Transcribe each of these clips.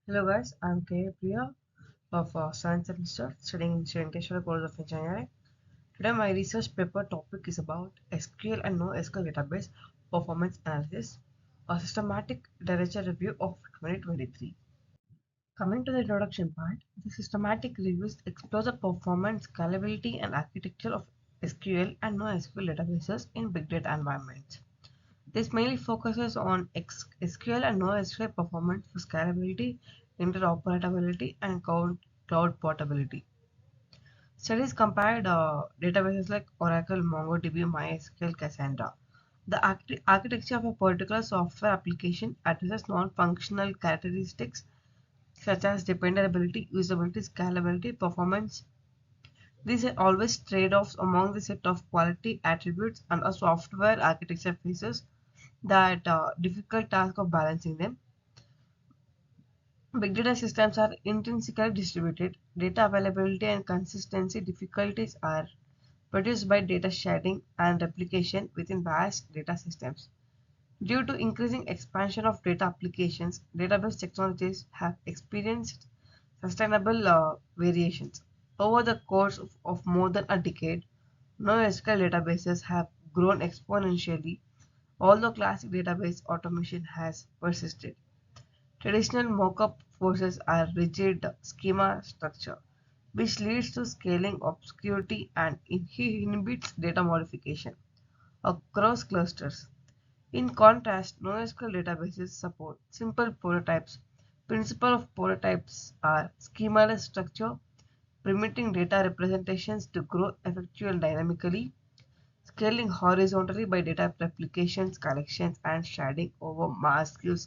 Hello guys, I'm K. Priya of Science Semester studying in Sri College of Engineering. Today my research paper topic is about SQL and NoSQL database performance analysis, a systematic literature review of 2023. Coming to the introduction part, the systematic reviews explore the performance, scalability and architecture of SQL and NoSQL databases in big data environments. This mainly focuses on SQL and NoSQL performance for scalability, interoperability, and cloud portability. Studies compared databases like Oracle, MongoDB, MySQL, Cassandra. The architecture of a particular software application addresses non-functional characteristics such as dependability, usability, scalability, performance. These are always trade-offs among the set of quality attributes and a software architecture faces that difficult task of balancing them. Big data systems are intrinsically distributed. Data availability and consistency difficulties are produced by data sharing and replication within vast data systems. Due to increasing expansion of data applications, database technologies have experienced sustainable variations. Over the course of more than a decade, NoSQL databases have grown exponentially, although classic database automation has persisted. Traditional mockup forces a rigid schema structure, which leads to scaling obscurity and inhibits data modification across clusters. In contrast, NoSQL databases support simple prototypes. Principle of prototypes are schemaless structure, permitting data representations to grow effectively and dynamically, scaling horizontally by data replications, collections, and sharding over massive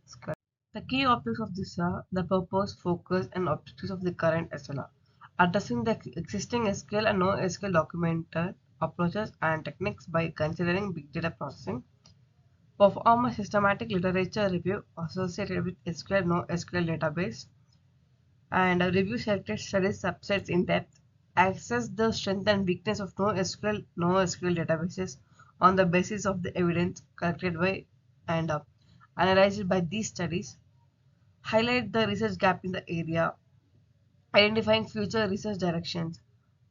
scale. The key objects of this are the purpose, focus, and objectives of the current SLR, addressing the existing SQL and NoSQL documented approaches and techniques by considering big data processing, perform a systematic literature review associated with SQL NoSQL database, and review selected studies subsets in depth, assess the strength and weakness of NoSQL databases on the basis of the evidence collected by and analyzed by these studies, highlight the research gap in the area, identifying future research directions,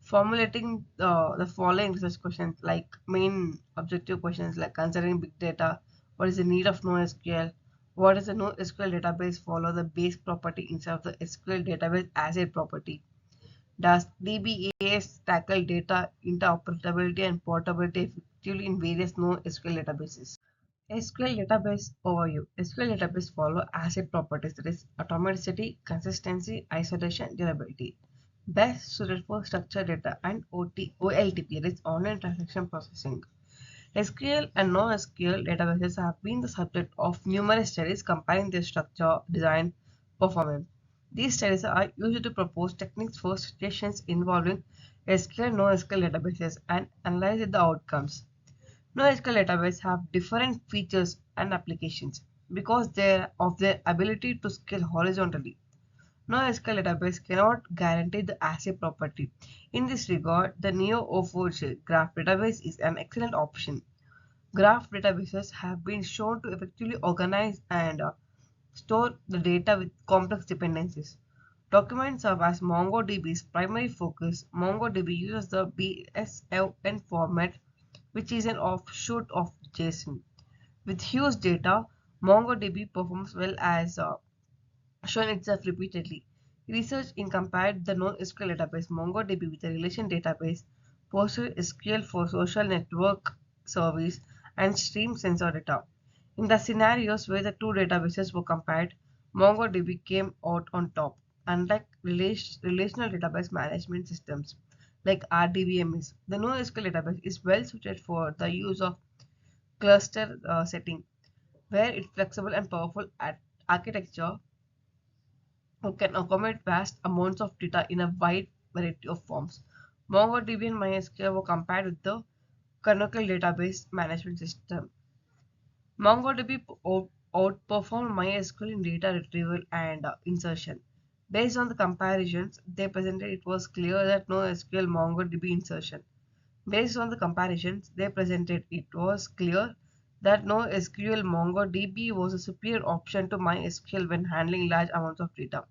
formulating the following research questions like main objective questions like considering big data, what is the need of NoSQL, what does the NoSQL database follow the base property instead of the SQL database as a property? Does DBAS tackle data interoperability and portability effectively in various NoSQL databases? SQL database overview. SQL database follow asset properties that is atomicity, consistency, isolation, durability. Best suited for structured data and OLTP, that is online transaction processing. SQL and NoSQL databases have been the subject of numerous studies comparing their structure, design, performance. These studies are used to propose techniques for situations involving SQL and NoSQL databases and analyze the outcomes. NoSQL databases have different features and applications because of their ability to scale horizontally. NoSQL database cannot guarantee the assay property. In this regard, the Neo-O4J graph database is an excellent option. Graph databases have been shown to effectively organize and store the data with complex dependencies. Documents serve as MongoDB's primary focus. MongoDB uses the BSLN format, which is an offshoot of JSON. With huge data, MongoDB performs well as shown itself repeatedly. Research in compared the NoSQL database MongoDB with the relation database, PostgreSQL for social network service, and stream sensor data. In the scenarios where the two databases were compared, MongoDB came out on top, unlike relational database management systems like RDBMS. The NoSQL database is well suited for the use of cluster setting, where its flexible and powerful architecture can accommodate vast amounts of data in a wide variety of forms. MongoDB and MySQL were compared with the canonical database management system. MongoDB outperformed MySQL in data retrieval and insertion. Based on the comparisons they presented, it was clear that NoSQL MongoDB insertion. Based on the comparisons they presented, it was clear that NoSQL MongoDB was a superior option to MySQL when handling large amounts of data.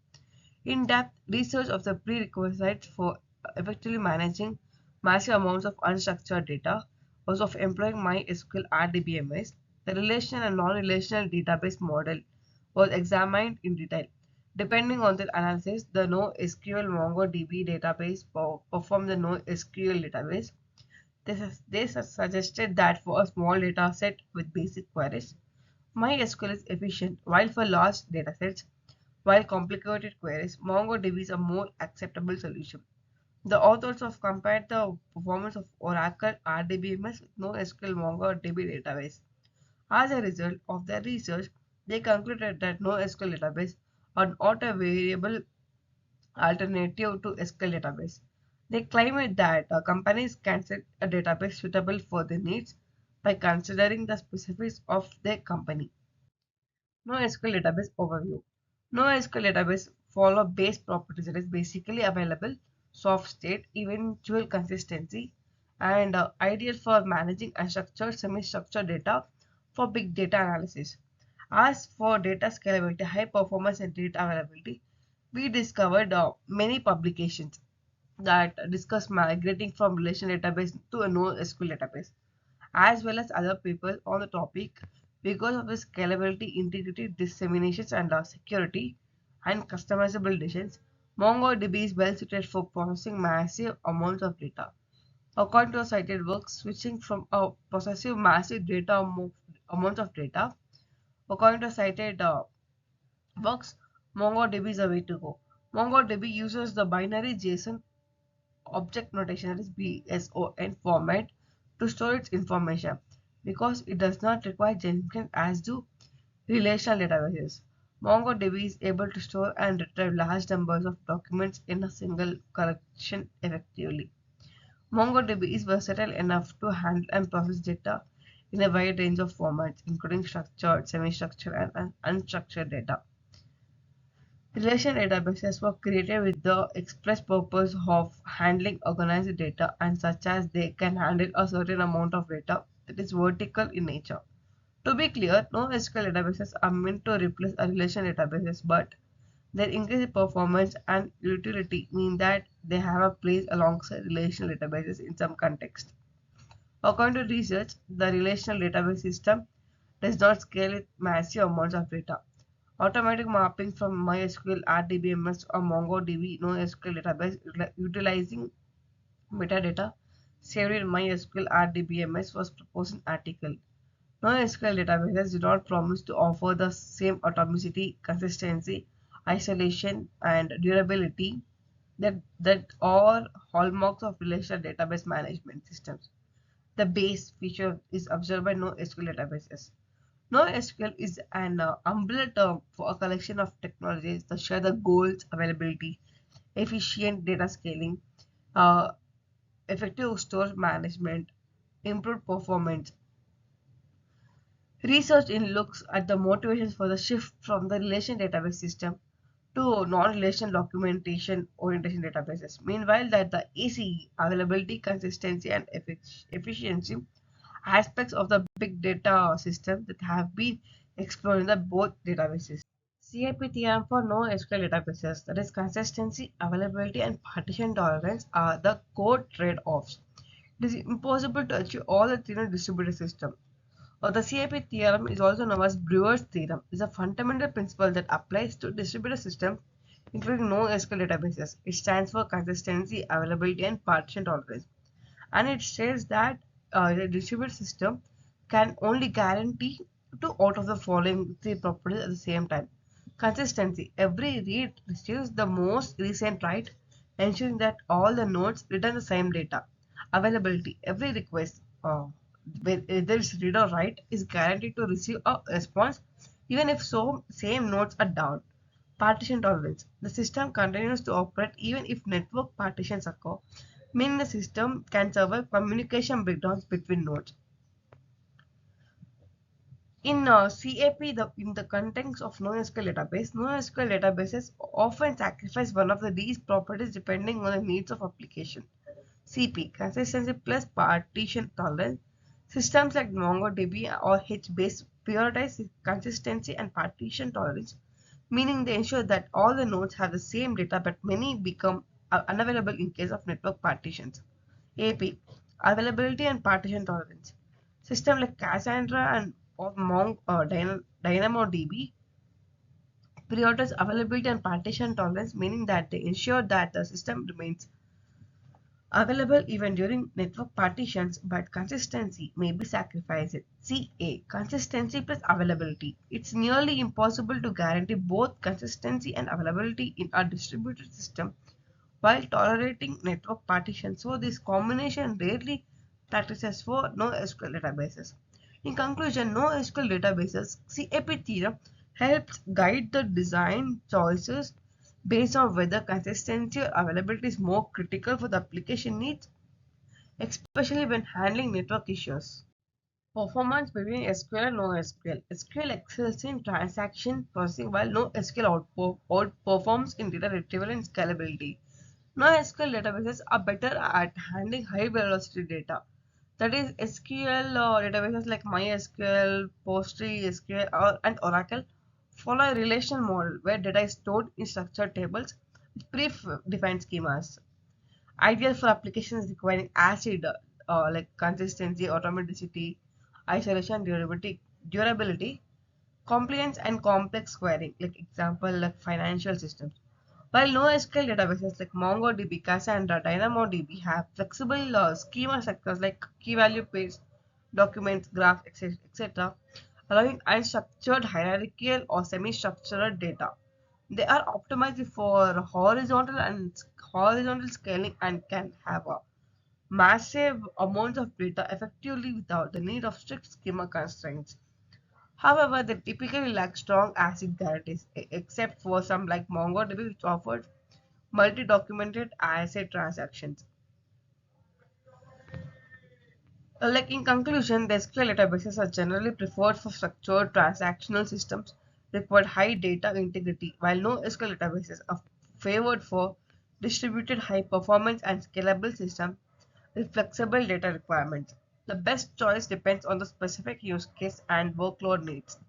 In-depth research of the prerequisites for effectively managing massive amounts of unstructured data was of employing MySQL RDBMS. The relational and non-relational database model was examined in detail. Depending on the analysis, the NoSQL MongoDB database performed the NoSQL database. They suggested that for a small data set with basic queries, MySQL is efficient, while for large datasets, while complicated queries, MongoDB is a more acceptable solution. The authors have compared the performance of Oracle RDBMS with NoSQL MongoDB database. As a result of their research, they concluded that NoSQL database are not a variable alternative to SQL database. They claimed that companies can set a database suitable for their needs by considering the specifics of their company. NoSQL database overview. NoSQL database follow base properties that is basically available, soft state, eventual consistency, and ideal for managing unstructured, semi-structured data for big data analysis. As for data scalability, high performance, and data availability, we discovered many publications that discuss migrating from relational database to a NoSQL database, as well as other papers on the topic because of the scalability, integrity, disseminations, and security and customizable designs. MongoDB is well suited for processing massive amounts of data. According to a cited work, switching from a possessive massive data amount of data, according to a cited works, MongoDB is a way to go. MongoDB uses the binary JSON object notation, that is BSON format, to store its information because it does not require Jenkins as do relational databases. MongoDB is able to store and retrieve large numbers of documents in a single collection effectively. MongoDB is versatile enough to handle and process data in a wide range of formats, including structured, semi-structured, and unstructured data. Relational databases were created with the express purpose of handling organized data and such as they can handle a certain amount of data that is vertical in nature. To be clear, NoSQL databases are meant to replace a relational databases, but their increased performance and utility mean that they have a place alongside relational databases in some context. According to research, the relational database system does not scale with massive amounts of data. Automatic mapping from MySQL RDBMS or MongoDB NoSQL database utilizing metadata saved in MySQL RDBMS was proposed in article. NoSQL databases do not promise to offer the same atomicity, consistency, isolation, and durability that are hallmarks of relational database management systems. The base feature is observed by NoSQL databases. NoSQL is an umbrella term for a collection of technologies that share the goals, availability, efficient data scaling, uh, effective store management, improved performance. Research in looks at the motivations for the shift from the relation database system to non-relation documentation orientation databases. Meanwhile, that the ACE, availability, consistency, and efficiency aspects of the big data system that have been explored in the both databases. CIP theorem for NoSQL databases, that is consistency, availability, and partition tolerance, are the core trade-offs. It is impossible to achieve all the three in a distributed system. The CIP theorem is also known as Brewer's theorem. It is a fundamental principle that applies to distributed systems, including NoSQL databases. It stands for consistency, availability, and partition tolerance. And it says that the distributed system can only guarantee two out of the following three properties at the same time. Consistency. Every read receives the most recent write, ensuring that all the nodes return the same data. Availability. Every request, whether it's read or write, is guaranteed to receive a response even if same nodes are down. Partition tolerance. The system continues to operate even if network partitions occur, meaning the system can survive communication breakdowns between nodes. In CAP, in the context of NoSQL database, NoSQL databases often sacrifice one of these properties depending on the needs of application. CP, consistency plus partition tolerance. Systems like MongoDB or HBase prioritize consistency and partition tolerance, meaning they ensure that all the nodes have the same data but many become unavailable in case of network partitions. AP, availability and partition tolerance. Systems like Cassandra and or DynamoDB prioritize availability and partition tolerance, meaning that they ensure that the system remains available even during network partitions, but consistency may be sacrificed. CA, consistency plus availability. It's nearly impossible to guarantee both consistency and availability in a distributed system while tolerating network partition. So this combination rarely practices for NoSQL databases. In conclusion, NoSQL databases CAP theorem helps guide the design choices based on whether consistency or availability is more critical for the application needs, especially when handling network issues. Performance between SQL and NoSQL. SQL excels in transaction processing while NoSQL outperforms in data retrieval and scalability. NoSQL databases are better at handling high velocity data. That is, SQL databases like MySQL, PostgreSQL, and Oracle follow a relational model where data is stored in structured tables with predefined schemas. Ideal for applications requiring acid like consistency, automaticity, isolation, durability, compliance, and complex querying. Like example, like financial systems. While NoSQL databases like MongoDB, Cassandra, DynamoDB have flexible schema structures like key value pairs, documents, graphs, etc., allowing unstructured, hierarchical, or semi-structured data. They are optimized for horizontal scaling and can have a massive amounts of data effectively without the need of strict schema constraints. However, they typically lack strong ACID guarantees, except for some like MongoDB, which offers multi-documented ACID transactions. Like in conclusion, the SQL databases are generally preferred for structured transactional systems require high data integrity, while NoSQL databases are favored for distributed high performance and scalable systems with flexible data requirements. The best choice depends on the specific use case and workload needs.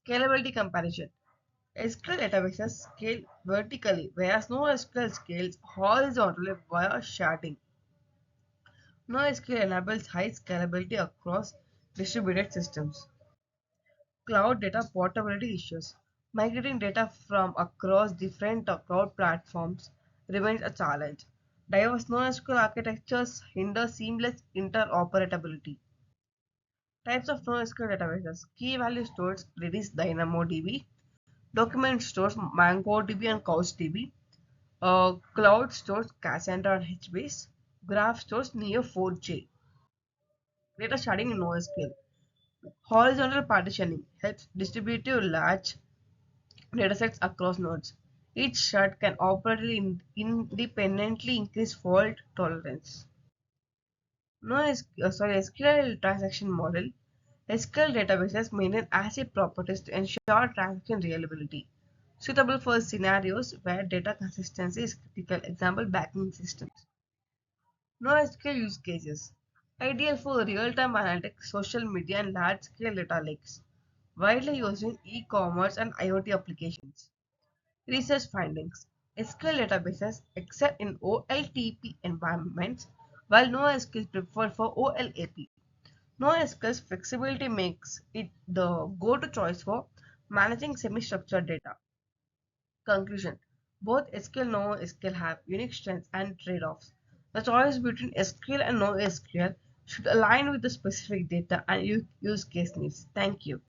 Scalability comparison. SQL databases scale vertically, whereas NoSQL scales horizontally via sharding. NoSQL enables high scalability across distributed systems. Cloud data portability issues. Migrating data from across different cloud platforms remains a challenge. Diverse NoSQL architectures hinder seamless interoperability. Types of NoSQL databases. Key value stores Redis DynamoDB. Document stores MongoDB and CouchDB. Cloud stores Cassandra and HBase. Graph stores Neo4j. Data sharding in NoSQL. Horizontal partitioning helps distribute large datasets across nodes. Each shard can operate independently increase fault tolerance. SQL transaction model. SQL databases maintain ACID properties to ensure transaction reliability, suitable for scenarios where data consistency is critical. Example, banking systems. NoSQL use cases. Ideal for real-time analytics, social media, and large-scale data lakes. Widely used in e-commerce and IoT applications. Research findings. SQL databases excel in OLTP environments, while NoSQL is preferred for OLAP. NoSQL's flexibility makes it the go-to choice for managing semi-structured data. Conclusion. Both SQL and NoSQL have unique strengths and trade-offs. The choice between SQL and NoSQL should align with the specific data and use case needs. Thank you.